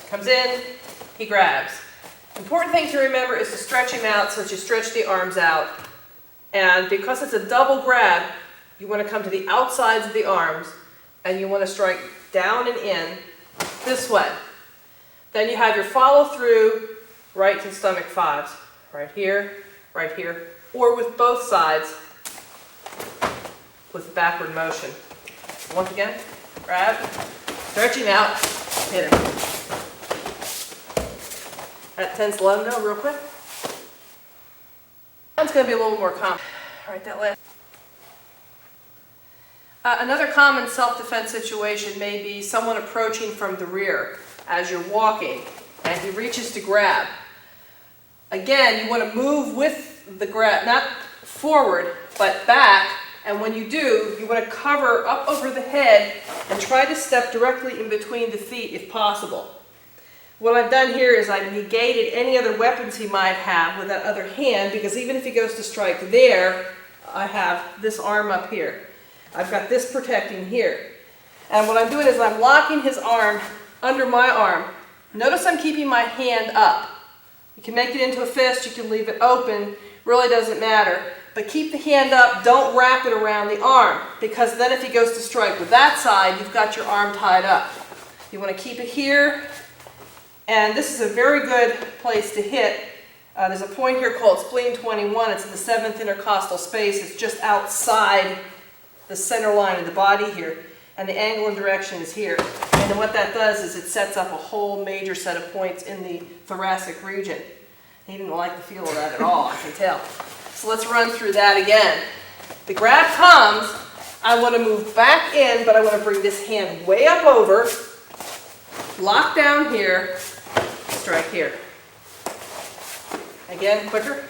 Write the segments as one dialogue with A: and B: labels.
A: Comes in, he grabs. Important thing to remember is to stretch him out so that you stretch the arms out. And because it's a double grab, you want to come to the outsides of the arms and you want to strike down and in this way. Then you have your follow through right to stomach fives. Right here, or with both sides with backward motion. Once again, grab, stretch him out, hit him. That tends to let him know real quick. That's going to be a little more common. All right, that last. Another common self-defense situation may be someone approaching from the rear as you're walking, and he reaches to grab. Again, you want to move with the grab, not forward, but back, and when you do, you want to cover up over the head and try to step directly in between the feet if possible. What I've done here is I've negated any other weapons he might have with that other hand, because even if he goes to strike there, I have this arm up here. I've got this protecting here. And what I'm doing is I'm locking his arm under my arm. Notice I'm keeping my hand up. You can make it into a fist, you can leave it open, really doesn't matter. But keep the hand up, don't wrap it around the arm, because then if he goes to strike with that side, you've got your arm tied up. You want to keep it here, and this is a very good place to hit. There's a point here called spleen 21, it's in the 7th intercostal space, it's just outside the center line of the body here, and the angle and direction is here. And then what that does is it sets up a whole major set of points in the thoracic region. He didn't like the feel of that at all, I can tell. So let's run through that again. The grab comes, I want to move back in, but I want to bring this hand way up over, lock down here, strike here. Again, quicker.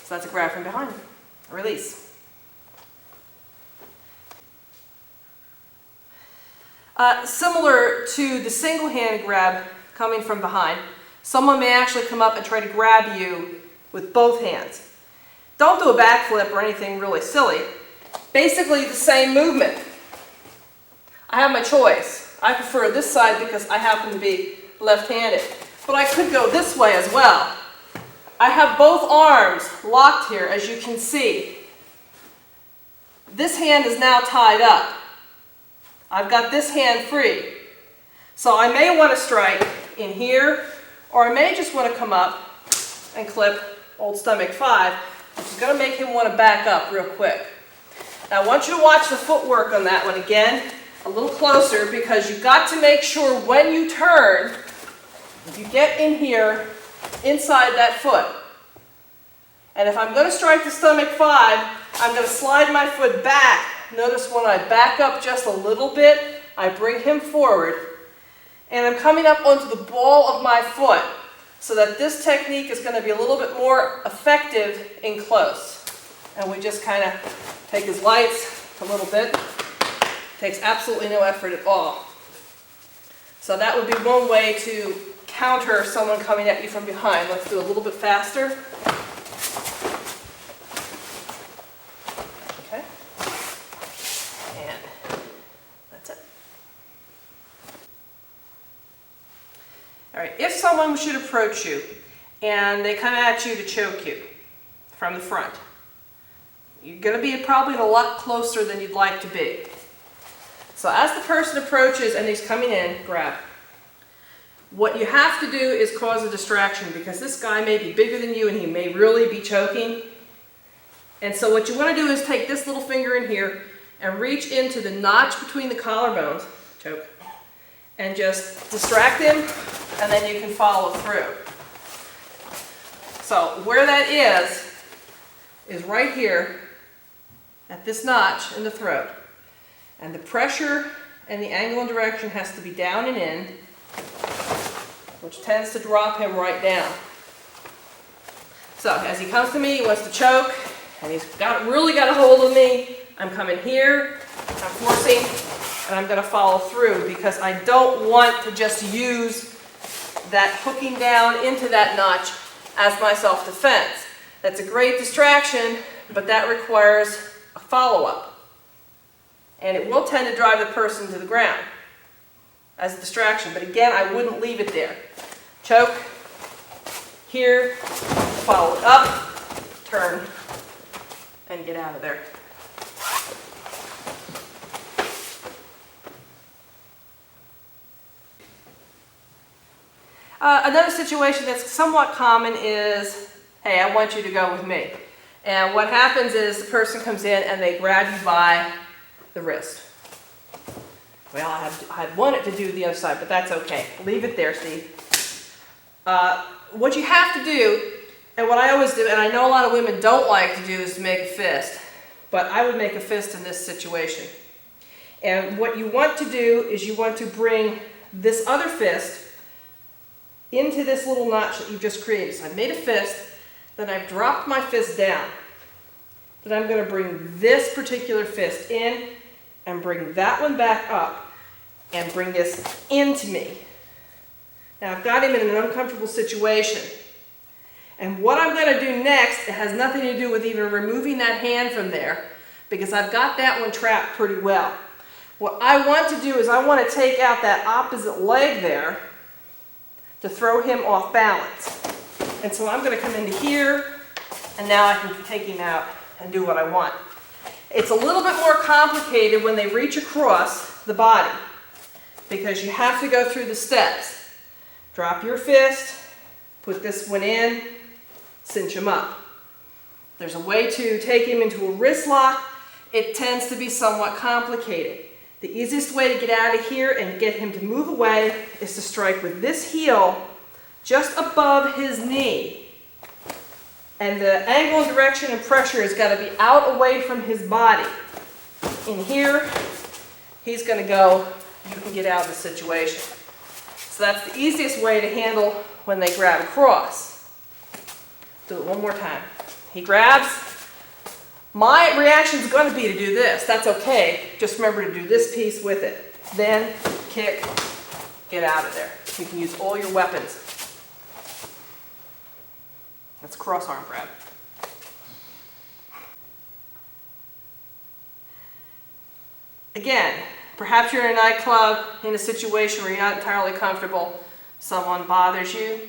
A: So that's a grab from behind. Release. Similar to the single hand grab coming from behind, someone may actually come up and try to grab you with both hands. Don't do a backflip or anything really silly. Basically the same movement. I have my choice. I prefer this side because I happen to be left-handed. But I could go this way as well. I have both arms locked here, as you can see. This hand is now tied up. I've got this hand free. So I may want to strike in here, or I may just want to come up and clip old stomach 5, which is going to make him want to back up real quick. Now I want you to watch the footwork on that one again, a little closer, because you've got to make sure when you turn, you get in here inside that foot. And if I'm going to strike the stomach 5, I'm going to slide my foot back. Notice when I back up just a little bit, I bring him forward. And I'm coming up onto the ball of my foot, so that this technique is going to be a little bit more effective in close. And we just kind of take his lights a little bit. Takes absolutely no effort at all. So that would be one way to counter someone coming at you from behind. Let's do a little bit faster. Okay. And that's it. All right, if someone should approach you and they come at you to choke you from the front, you're going to be probably a lot closer than you'd like to be. So as the person approaches and he's coming in, grab. What you have to do is cause a distraction, because this guy may be bigger than you and he may really be choking. And so what you want to do is take this little finger in here and reach into the notch between the collarbones, choke, and just distract him, and then you can follow through. So where that is right here at this notch in the throat. And the pressure and the angle and direction has to be down and in, which tends to drop him right down. So as he comes to me, he wants to choke, and he's really got a hold of me. I'm coming here, I'm forcing, and I'm going to follow through, because I don't want to just use that hooking down into that notch as my self-defense. That's a great distraction, but that requires a follow-up. And it will tend to drive the person to the ground as a distraction. But again, I wouldn't leave it there. Choke, here, follow it up, turn, and get out of there. Another situation that's somewhat common is, hey, I want you to go with me. And what happens is the person comes in and they grab you by the wrist. Well, I wanted to do the other side, but that's okay. Leave it there, Steve. What you have to do, and what I always do, and I know a lot of women don't like to do, is to make a fist. But I would make a fist in this situation. And what you want to do is you want to bring this other fist into this little notch that you've just created. So I've made a fist, then I've dropped my fist down. Then I'm going to bring this particular fist in and bring that one back up and bring this into me. Now I've got him in an uncomfortable situation. And what I'm going to do next, it has nothing to do with even removing that hand from there, because I've got that one trapped pretty well. What I want to do is I want to take out that opposite leg there to throw him off balance. And so I'm going to come into here, and now I can take him out and do what I want. It's a little bit more complicated when they reach across the body, because you have to go through the steps. Drop your fist, put this one in, cinch him up. There's a way to take him into a wrist lock. It tends to be somewhat complicated. The easiest way to get out of here and get him to move away is to strike with this heel just above his knee. And the angle and direction and pressure has got to be out away from his body. In here, he's going to go, you can get out of the situation. So that's the easiest way to handle when they grab across. Do it one more time. He grabs. My reaction is going to be to do this. That's okay. Just remember to do this piece with it. Then kick, get out of there. You can use all your weapons. That's cross arm grab. Again, perhaps you're in a nightclub in a situation where you're not entirely comfortable. Someone bothers you,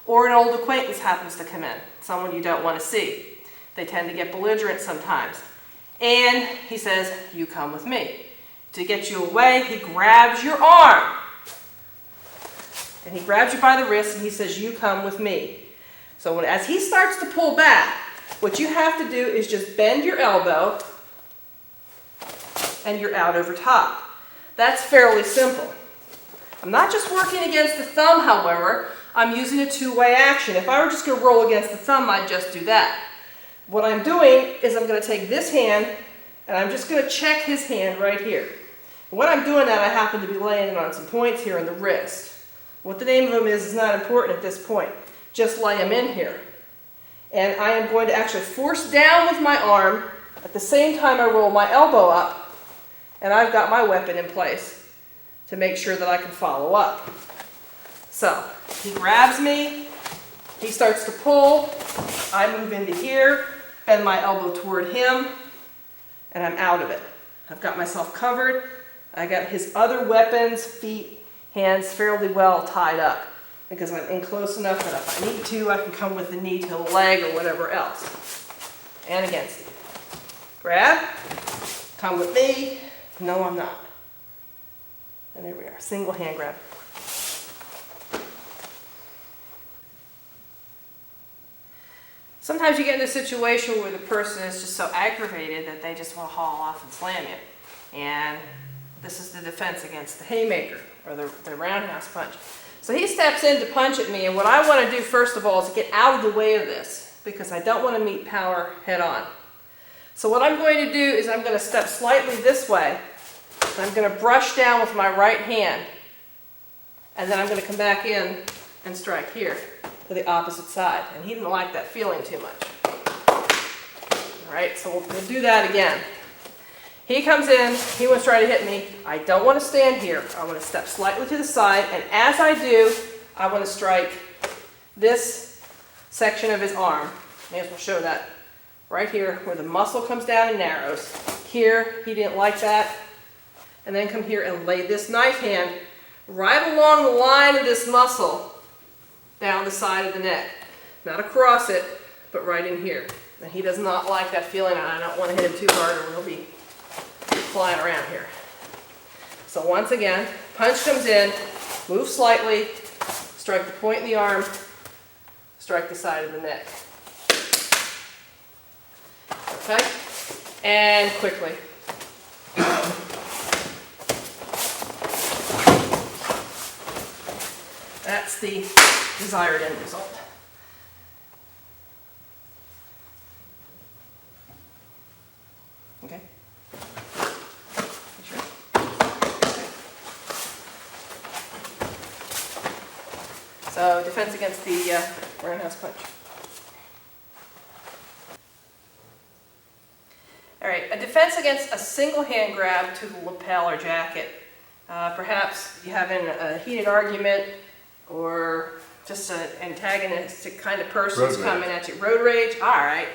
A: or an old acquaintance happens to come in, someone you don't want to see. They tend to get belligerent sometimes. And he says, you come with me. To get you away, he grabs your arm. And he grabs you by the wrist and he says, you come with me. So as he starts to pull back, what you have to do is just bend your elbow and you're out over top. That's fairly simple. I'm not just working against the thumb, however. I'm using a two-way action. If I were just going to roll against the thumb, I'd just do that. What I'm doing is I'm going to take this hand and I'm just going to check his hand right here. And when I'm doing that, I happen to be laying on some points here in the wrist. What the name of them is not important at this point. Just lay them in here. And I am going to actually force down with my arm at the same time I roll my elbow up, and I've got my weapon in place to make sure that I can follow up. So he grabs me, he starts to pull, I move into here, bend my elbow toward him, and I'm out of it. I've got myself covered. I got his other weapons, feet, hands fairly well tied up, because I'm in close enough that if I need to, I can come with the knee to the leg or whatever else. And again, Steve. Grab, come with me. No, I'm not. And there we are, single hand grab. Sometimes you get in a situation where the person is just so aggravated that they just want to haul off and slam you. And this is the defense against the haymaker, or the roundhouse punch. So he steps in to punch at me, and what I want to do first of all is get out of the way of this, because I don't want to meet power head on. So what I'm going to do is I'm going to step slightly this way, and I'm going to brush down with my right hand, and then I'm going to come back in and strike here to the opposite side. And he didn't like that feeling too much. All right, so we'll do that again. He comes in, he wants to try to hit me. I don't want to stand here. I want to step slightly to the side, and as I do, I want to strike this section of his arm. May as well show that right here where the muscle comes down and narrows. here, he didn't like that. And then come here and lay this knife hand right along the line of this muscle down the side of the neck. Not across it, but right in here. And he does not like that feeling, and I don't want to hit him too hard or he'll be flying around here. So once again, punch comes in, move slightly, strike the point in the arm, strike the side of the neck. Okay? And quickly. That's the desired end result. Okay? Sure. Okay. So defense against the roundhouse punch. All right, a defense against a single hand grab to the lapel or jacket. Perhaps you have a heated argument or just an antagonistic kind of person who's coming at you. Road rage? All right.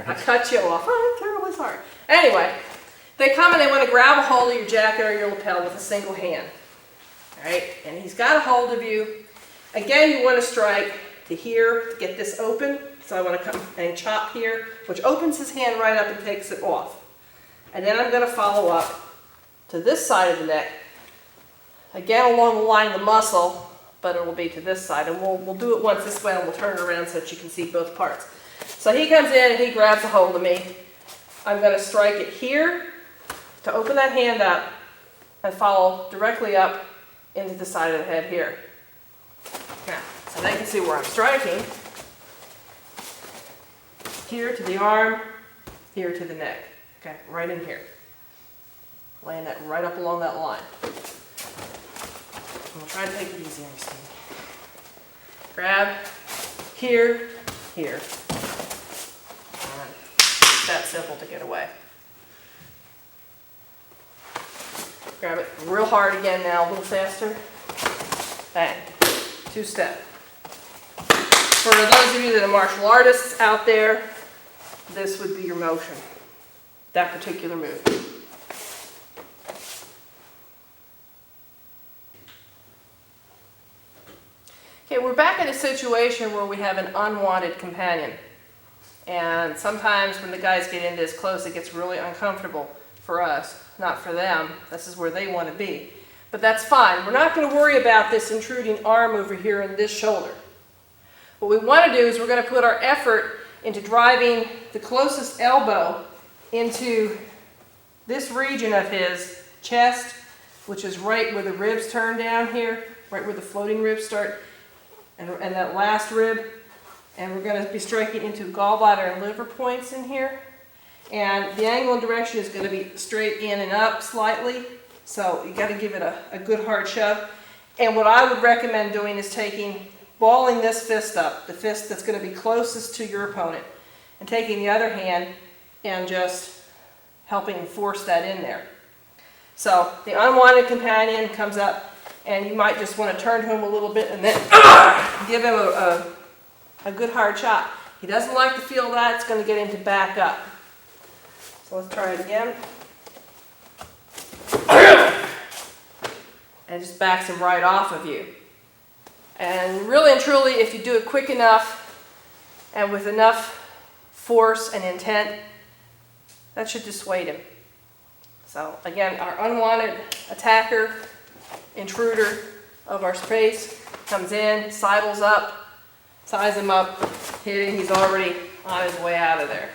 A: I cut you off. Oh, I'm terribly sorry. Anyway, they come and they want to grab a hold of your jacket or your lapel with a single hand. All right, and he's got a hold of you. Again, you want to strike to here to get this open. So I want to come and chop here, which opens his hand right up and takes it off. And then I'm going to follow up to this side of the neck, again along the line of the muscle, but it will be to this side. And we'll do it once this way, and we'll turn it around so that you can see both parts. So he comes in and he grabs a hold of me. I'm going to strike it here to open that hand up and follow directly up into the side of the head here. Now, so they can see where I'm striking. Here to the arm, here to the neck. Okay, right in here. Laying that right up along that line. And we'll try to take it easy on your skin. Grab here, here. And it's that simple to get away. Grab it real hard again now, a little faster. Bang. 2-step. For those of you that are martial artists out there, this would be your motion, that particular move. Okay, we're back in a situation where we have an unwanted companion. And sometimes when the guys get in this close, it gets really uncomfortable for us, not for them. This is where they want to be. But that's fine. We're not going to worry about this intruding arm over here in this shoulder. What we want to do is we're going to put our effort into driving the closest elbow into this region of his chest, which is right where the ribs turn down here, right where the floating ribs start, and that last rib. And we're going to be striking into gallbladder and liver points in here. And the angle and direction is going to be straight in and up slightly, so you got to give it a good hard shove. And what I would recommend doing is balling this fist up, the fist that's going to be closest to your opponent, and taking the other hand and just helping force that in there. So the unwanted companion comes up, and you might just want to turn to him a little bit and then give him a good hard shot. He doesn't like to feel that. It's going to get him to back up. So let's try it again. And just backs him right off of you. And really and truly, if you do it quick enough and with enough force and intent, that should dissuade him. So again, our unwanted attacker, intruder of our space, comes in, sidles up, size him up, hit him, he's already on his way out of there.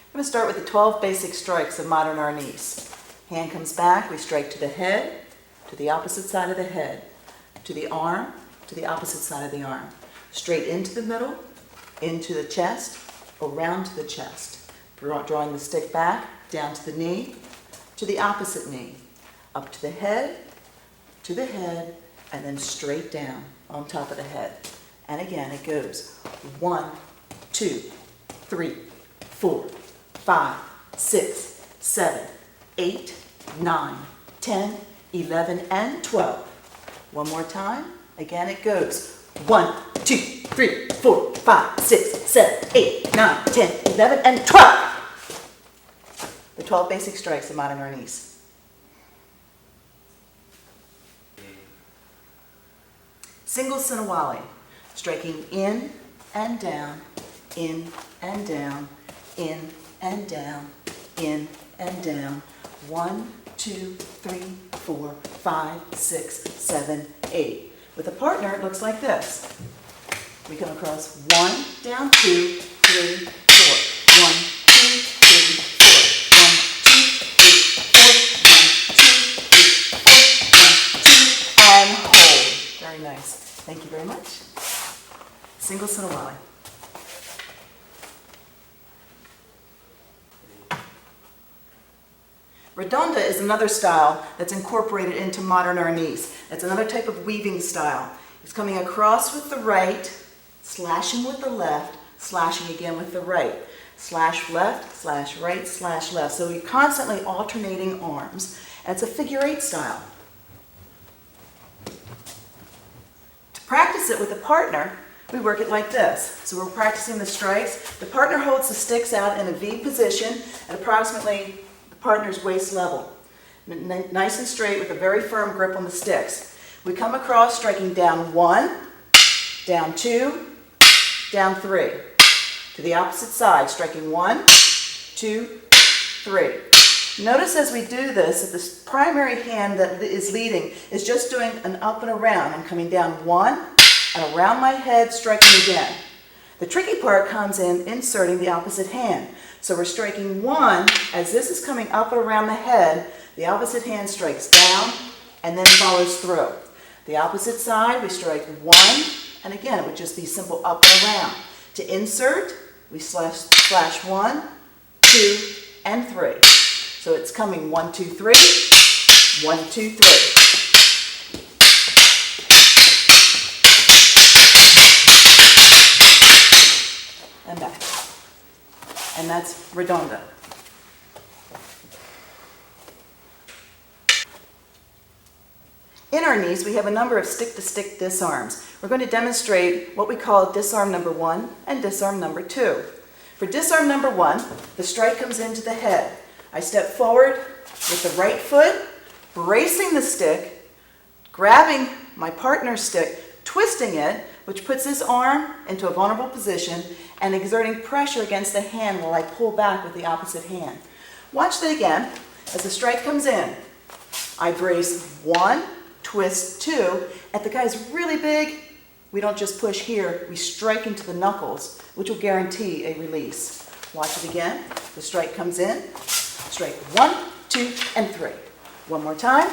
B: I'm going to start with the 12 basic strikes of modern Arnis. Hand comes back, we strike to the head, to the opposite side of the head, to the arm, to the opposite side of the arm. Straight into the middle, into the chest, around to the chest. Drawing the stick back, down to the knee, to the opposite knee, up to the head, and then straight down on top of the head. And again, it goes 1, 2, 3, 4, 5, 6, 7, 8, 9, 10, 11, and 12. One more time. Again, it goes 1, 2, 3, 4, 5, 6, 7, 8, 9, 10, 11, and 12. The 12 basic strikes of modern Arnis. Single Sinawali, striking in and down, in and down, in and down, in and down. 1, 2, 3, 4, 5, 6, 7, 8. With a partner, it looks like this. We come across 1, down, 2, 3, 4. 1, 2, 3, 4. 1, 2, 3, 4. 1, 2, 3, 4. 1, 2, and hold. Very nice. Thank you very much. Single Sinawali. Redonda is another style that's incorporated into modern Arnis. It's another type of weaving style. It's coming across with the right, slashing with the left, slashing again with the right. Slash left, slash right, slash left. So you're constantly alternating arms. And it's a figure 8 style. To practice it with a partner, we work it like this. So we're practicing the strikes. The partner holds the sticks out in a V position at approximately partner's waist level. Nice and straight with a very firm grip on the sticks. We come across striking down 1, down 2, down 3. To the opposite side, striking 1, 2, 3. Notice as we do this that this primary hand that is leading is just doing an up and around. I'm coming down 1 and around my head, striking again. The tricky part comes in inserting the opposite hand. So we're striking 1, as this is coming up and around the head, the opposite hand strikes down and then follows through. The opposite side, we strike 1, and again, it would just be simple up and around. To insert, we slash 1, 2, and 3. So it's coming 1, 2, 3, 1, 2, 3. And back. And that's Redonda. In Arnis, we have a number of stick-to-stick disarms. We're going to demonstrate what we call disarm number 1 and disarm number 2. For disarm number 1, the strike comes into the head. I step forward with the right foot, bracing the stick, grabbing my partner's stick, twisting it, which puts this arm into a vulnerable position, and exerting pressure against the hand while I pull back with the opposite hand. Watch that again. As the strike comes in, I brace 1, twist 2. If the guy's really big, we don't just push here, we strike into the knuckles, which will guarantee a release. Watch it again. The strike comes in, strike 1, 2, and 3. One more time,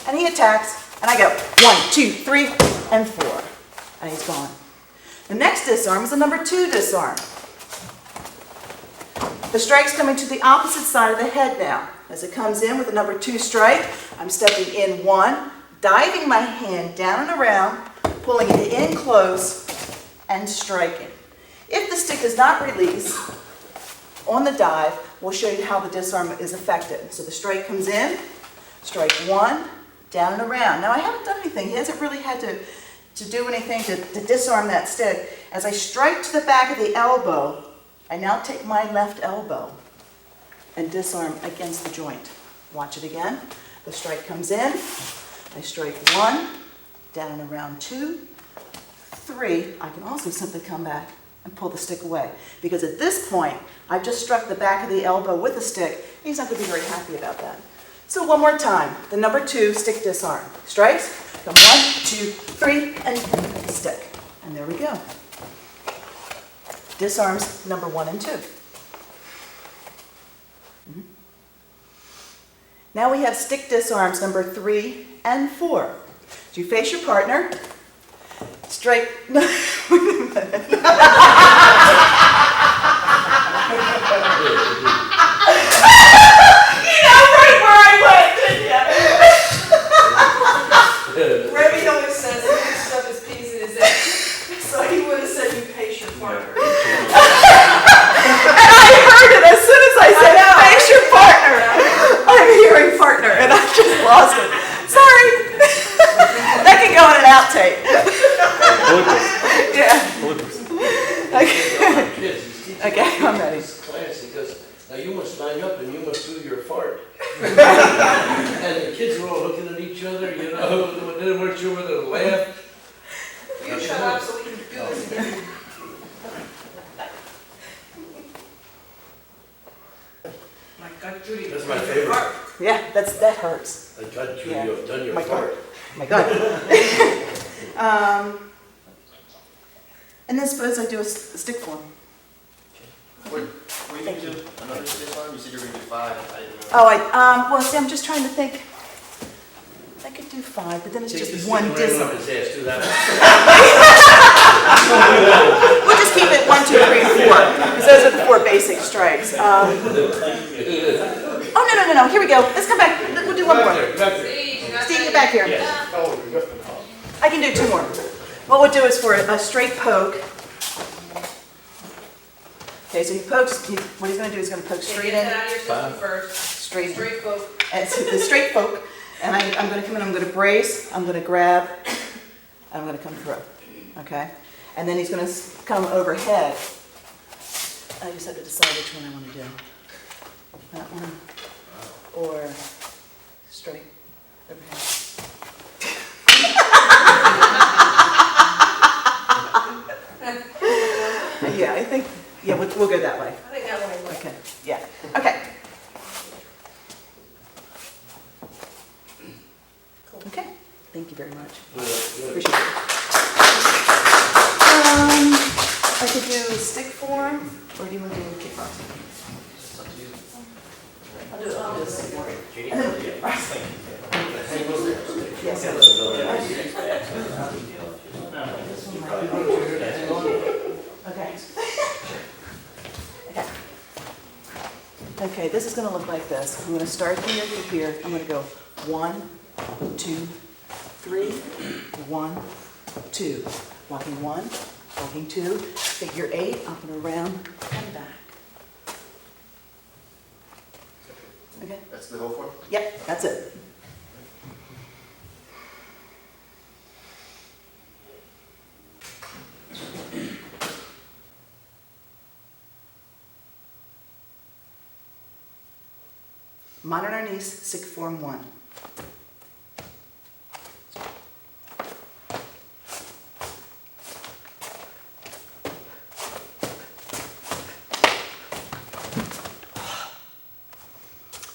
B: and he attacks, and I go 1, 2, 3, and 4. And he's gone. The next disarm is the number 2 disarm. The strike's coming to the opposite side of the head now. As it comes in with the number 2 strike, I'm stepping in 1, diving my hand down and around, pulling it in close, and striking. If the stick does not release on the dive, we'll show you how the disarm is effected. So the strike comes in, strike 1, down and around. Now I haven't done anything. He hasn't really had to do anything to disarm that stick. As I strike to the back of the elbow, I now take my left elbow and disarm against the joint. Watch it again. The strike comes in. I strike 1, down and around 2, 3. I can also simply come back and pull the stick away. Because at this point, I've just struck the back of the elbow with the stick. He's not going to be very happy about that. So one more time. The number 2 stick disarm. Strikes. Come 1, 2, 3, and stick. And there we go. Disarms number 1 and 2. Now we have stick disarms number 3 and 4. So you face your partner, strike. No, wait a minute. You know right where I went, didn't you?
A: Remy always says he can stuff his peas in his egg. So he would have said you pace your partner.
B: And I heard it as soon as I said face your partner. I'm hearing partner, and I just lost it. Sorry. That can go in an outtake. Okay, I'm ready.
C: Class, he goes, now you must line up and you must do your fart. And the kids were all looking at each other, you know, and they weren't sure whether to laugh.
A: You shut up so we can do this again. My God, Judy.
C: That's my favorite.
B: Yeah, that hurts.
C: I got you,
B: Yeah.
C: you've done your
B: My
C: fart.
B: Oh my God. And then suppose I do a stick form.
D: Were you going to do another stick form? You said you were going to do 5. I didn't know.
B: Oh, well, see, I'm just trying to think. I could do 5, but then it's
C: Take
B: just
C: this
B: one
C: stick right
B: disc.
C: up his ass, do that.
B: We'll just keep it 1, 2, 3, and 4, because those are the 4 basic strikes. Oh, no. Here we go. Let's come back. We'll do one more. Steve, get back here. I can do 2 more. What we'll do is for a straight poke. Okay, so he pokes. What he's going to do is going to poke straight in.
A: Get out of your system first.
B: Straight.
A: Poke.
B: And so the straight poke. And I'm going to come in. I'm going to brace. I'm going to grab. And I'm going to come through. Okay. And then he's going to come overhead. I just have to decide which one I want to do. That one or straight overhead. Yeah, I think, yeah, we'll go that way.
A: I think that one I like.
B: Okay, yeah, okay. Okay, thank you very much. Appreciate it. I could do stick form, or do you want to do kickboxing? I'll do stick form. Yes. Okay. Okay, this is going to look like this. I'm going to start here to here. I'm going to go 1, 2, 3, 1, 2. Walking 1, walking 2, figure 8, up and around, and back. Okay?
D: That's the whole form?
B: Yep, that's it. Modern Arnis, sick form 1.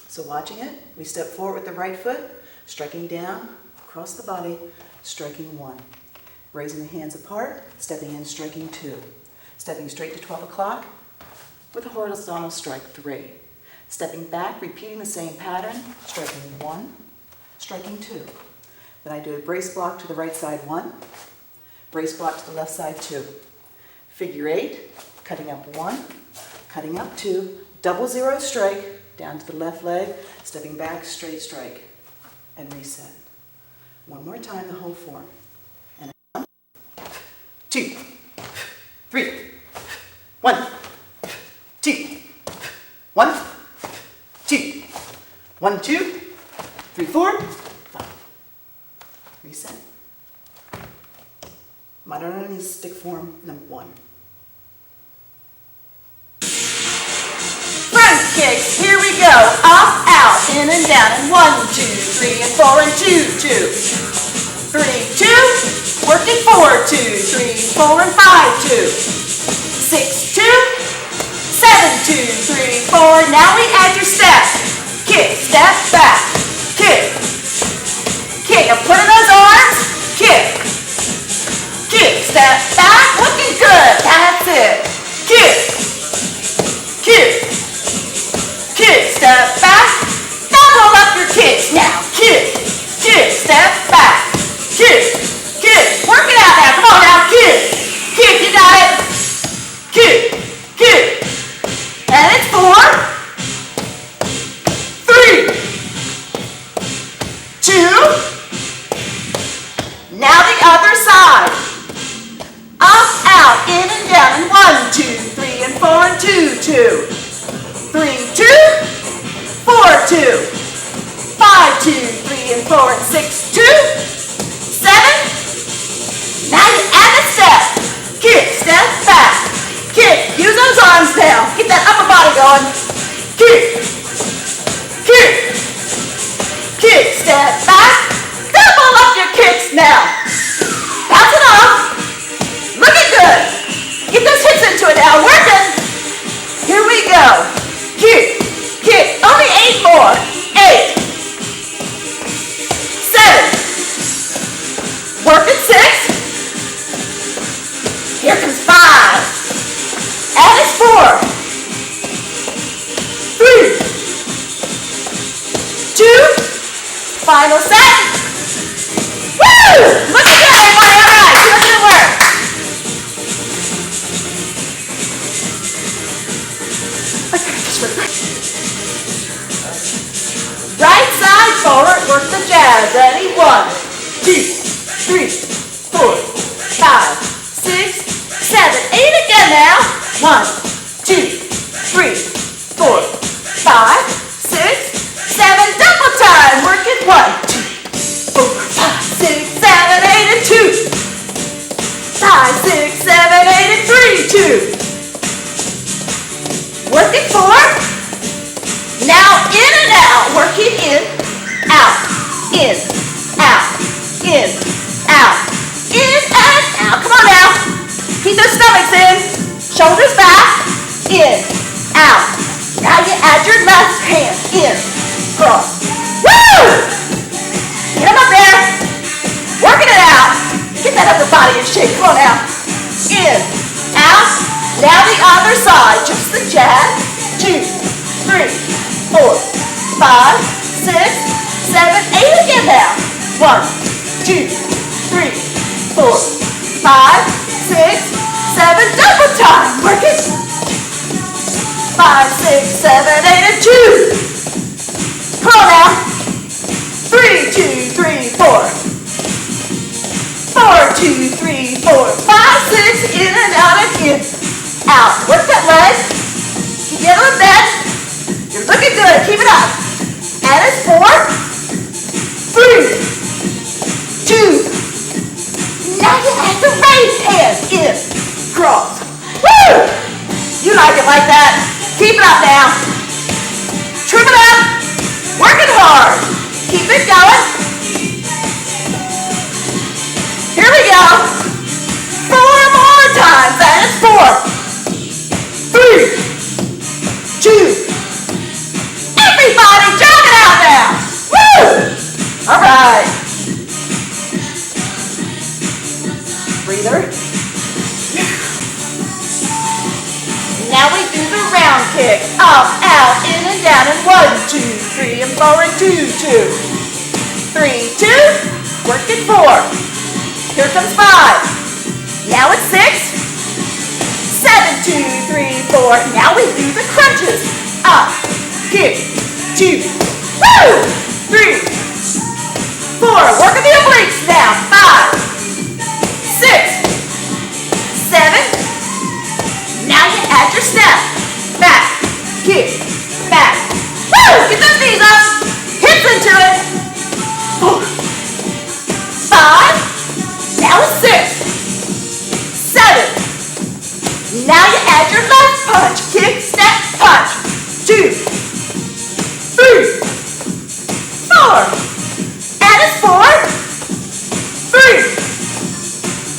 B: So watching it, we step forward with the right foot, striking down, across the body, striking 1. Raising the hands apart, stepping in, striking 2. Stepping straight to 12 o'clock with a horizontal strike 3. Stepping back, repeating the same pattern, striking 1, striking 2. Then I do a brace block to the right side 1, brace block to the left side 2. Figure 8, cutting up 1, cutting up 2, double 0 strike, down to the left leg, stepping back, straight strike, and reset. One more time, the whole form. And 1, 2, 3, 1, 2, 1, 2, 1, 2, 3, 4, 5. Reset. Modern Arnis stick form number 1. Front kicks, here we go. Up, out, in and down, and 1, 2, 3, and 4, and 2, 2. 3, 2, working 4, 2, 3, 4, and 5, 2. 6, 2, 7, 2, 3, 4. Now we add your step. Kick, step, back. Kick. Kick, and put in those arms. Kick. Kick, step, back. Looking good. That's it. Kick. Kick. Kick, step, back. Double up your kicks. Now, kick. Kick, step, back. Kick. Kick. Work it out now. Come on now. Kick. Kick, you got it. Kick. Kick. And it's 4, 3, 2. Now the other side. Up, out, in and down, and 1, 2, 3, and 4, and 2, 2. 3, 2, 4, 2. 5, 2, 3, and 4, and 6, 2. 7. Now you add the kick, step, back, kick, use those arms now, get that upper body going, kick, kick, kick, step, back, double up your kicks now, bounce it off, looking good, get those hips into it now, working, here we go, kick, kick, only 8 more, 8, 7, working 6, here comes 5, and it's 4, 3, 2, final set, woo, looking good everybody, alright, see what's gonna work. Right side forward, work the jab. Ready? 1, 2, 3, 4, 5, 6, 7, 8 again now. 1, 2, 3, 4, 5, 6, 7, double time. Work it. 1, 2, 4, 5, 6, 7, 8, and 2. 5, 6, 7, 8, and 3, 2. Work it 4. Now in and out, working in, out, in, out, in, out, in and out. Come on now. Keep those stomachs in, shoulders back, in, out. Now you add your left hand, in, cross. Woo! Get them up there. Working it out. Get that upper body in shape. Come on now. In, out. Now the other side, just the jab. 2, 3, 4, 5, 6, 7, 8 again now. 1, 2, 3, 4, 5, 6, 7, double time. Work it. 5, 6, 7, 8, and 2. Come on now. 3, 2, 3, 4. 4, 2, 3, 4, 5, 6, in and out and in. Out. Work that leg. You get on the bed. You're looking good. Keep it up. And it's 4, 3, 2. Now you add the right hand in. Cross. Woo! You like it like that. Keep it up now. Trim it up. Working hard. Keep it going. Here we go. 4 more times. And it's 4, 3, 2. Everybody jog it out now. Woo! All right. Breather. Now we do the round kick. Up, out, in and down. And 1, 2, 3, and 4, and 2, 2. 3, 2. Work it 4. Here comes 5. Now it's 6. 7, 2, 3, 4. Now we do the crunches. Up, kick, 2, woo! 3, 4. Working the obliques now. 5, 6, 7. Now you add your step. Back, kick, back. Woo! Get those knees up. Hips into it. 4, 5. Now it's 6, 7. Now you add your left punch. Kick, step, punch. 2, 3, 4. And it's 4, 3,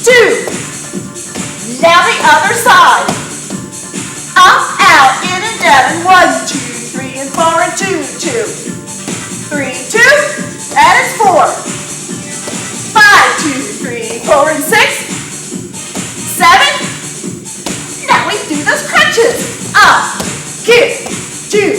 B: 2. Now the other side. Up, out, in and down. And 1, 2, 3, and 4, and 2, 2. 3, 2. And it's 4, 5, 2, 3, 4, and 6, 7. Now we do those crunches. Up, kick, 2,